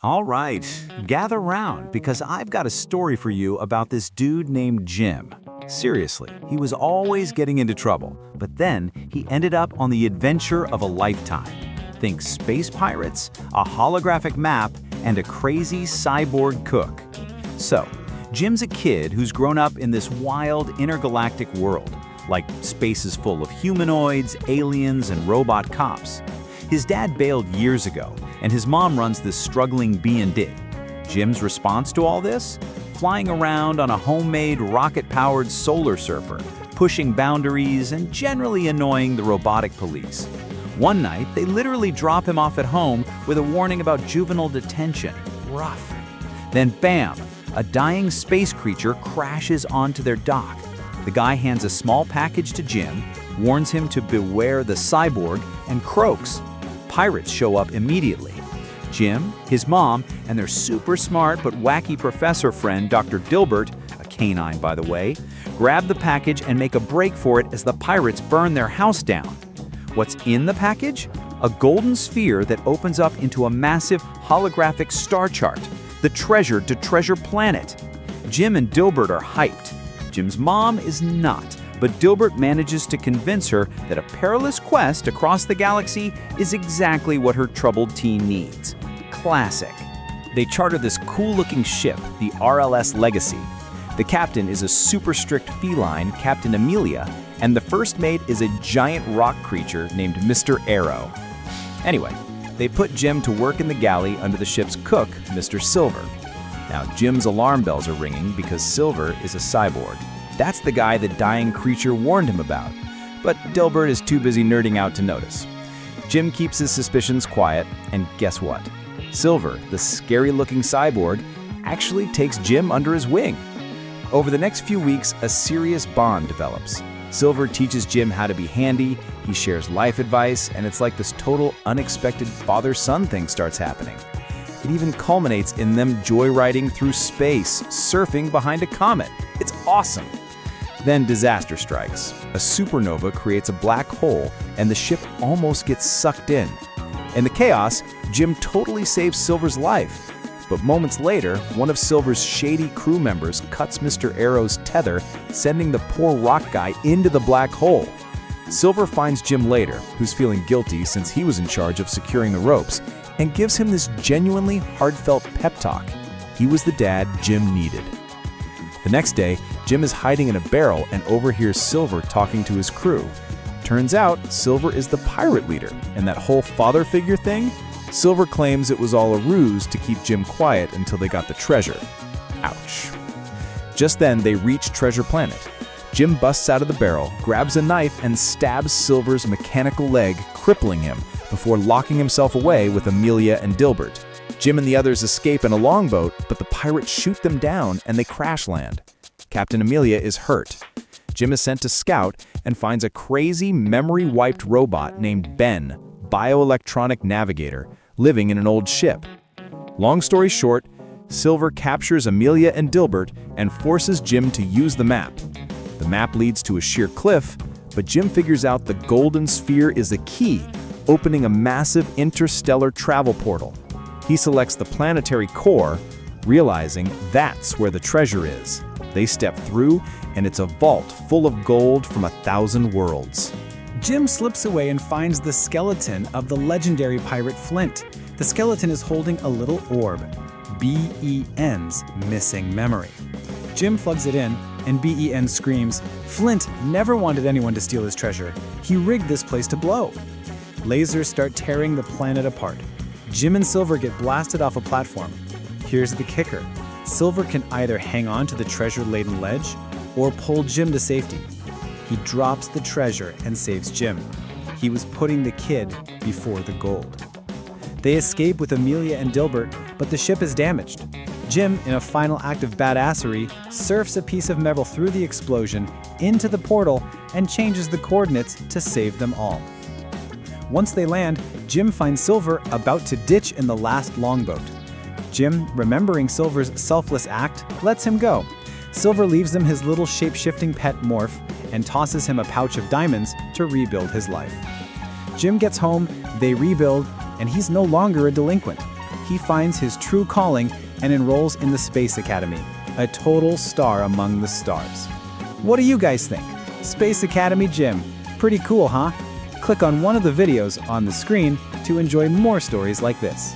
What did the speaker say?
All right, gather round because I've got a story for you about this dude named Jim. Seriously, he was always getting into trouble, but then he ended up on the adventure of a lifetime. Think space pirates, a holographic map, and a crazy cyborg cook. So, Jim's a kid who's grown up in this wild intergalactic world, like space is full of humanoids, aliens, and robot cops. His dad bailed years ago, and his mom runs this struggling B&D. Jim's response to all this? Flying around on a homemade rocket-powered solar surfer, pushing boundaries and generally annoying the robotic police. One night, they literally drop him off at home with a warning about juvenile detention. Rough. Then bam, a dying space creature crashes onto their dock. The guy hands a small package to Jim, warns him to beware the cyborg, and croaks. Pirates show up immediately. Jim, his mom, and their super smart but wacky professor friend, Dr. Dilbert, a canine by the way, grab the package and make a break for it as the pirates burn their house down. What's in the package? A golden sphere that opens up into a massive holographic star chart, the treasure to treasure planet. Jim and Dilbert are hyped. Jim's mom is not, but Dilbert manages to convince her that a perilous quest across the galaxy is exactly what her troubled teen needs. Classic. They charter this cool-looking ship, the RLS Legacy. The captain is a super strict feline, Captain Amelia, and the first mate is a giant rock creature named Mr. Arrow. Anyway, they put Jim to work in the galley under the ship's cook, Mr. Silver. Now, Jim's alarm bells are ringing because Silver is a cyborg. That's the guy the dying creature warned him about. But Dilbert is too busy nerding out to notice. Jim keeps his suspicions quiet, and guess what? Silver, the scary-looking cyborg, actually takes Jim under his wing. Over the next few weeks, a serious bond develops. Silver teaches Jim how to be handy, he shares life advice, and it's like this total unexpected father-son thing starts happening. It even culminates in them joyriding through space, surfing behind a comet. It's awesome. Then disaster strikes. A supernova creates a black hole, and the ship almost gets sucked in. In the chaos, Jim totally saves Silver's life. But moments later, one of Silver's shady crew members cuts Mr. Arrow's tether, sending the poor rock guy into the black hole. Silver finds Jim later, who's feeling guilty since he was in charge of securing the ropes, and gives him this genuinely heartfelt pep talk. He was the dad Jim needed. The next day, Jim is hiding in a barrel and overhears Silver talking to his crew. Turns out, Silver is the pirate leader, and that whole father figure thing? Silver claims it was all a ruse to keep Jim quiet until they got the treasure. Ouch. Just then, they reach Treasure Planet. Jim busts out of the barrel, grabs a knife, and stabs Silver's mechanical leg, crippling him, before locking himself away with Amelia and Dilbert. Jim and the others escape in a longboat, but the pirates shoot them down and they crash land. Captain Amelia is hurt. Jim is sent to scout and finds a crazy memory-wiped robot named Ben, bioelectronic navigator, living in an old ship. Long story short, Silver captures Amelia and Dilbert and forces Jim to use the map. The map leads to a sheer cliff, but Jim figures out the golden sphere is a key, opening a massive interstellar travel portal. He selects the planetary core, realizing that's where the treasure is. They step through, and it's a vault full of gold from 1,000 worlds. Jim slips away and finds the skeleton of the legendary pirate Flint. The skeleton is holding a little orb, BEN's missing memory. Jim plugs it in, and BEN screams, "Flint never wanted anyone to steal his treasure. He rigged this place to blow." Lasers start tearing the planet apart. Jim and Silver get blasted off a platform. Here's the kicker. Silver can either hang on to the treasure-laden ledge or pull Jim to safety. He drops the treasure and saves Jim. He was putting the kid before the gold. They escape with Amelia and Dilbert, but the ship is damaged. Jim, in a final act of badassery, surfs a piece of metal through the explosion into the portal and changes the coordinates to save them all. Once they land, Jim finds Silver about to ditch in the last longboat. Jim, remembering Silver's selfless act, lets him go. Silver leaves him his little shape-shifting pet Morph and tosses him a pouch of diamonds to rebuild his life. Jim gets home, they rebuild, and he's no longer a delinquent. he finds his true calling and enrolls in the Space Academy, a total star among the stars. What do you guys think? Space Academy Jim. Pretty cool, huh? Click on one of the videos on the screen to enjoy more stories like this.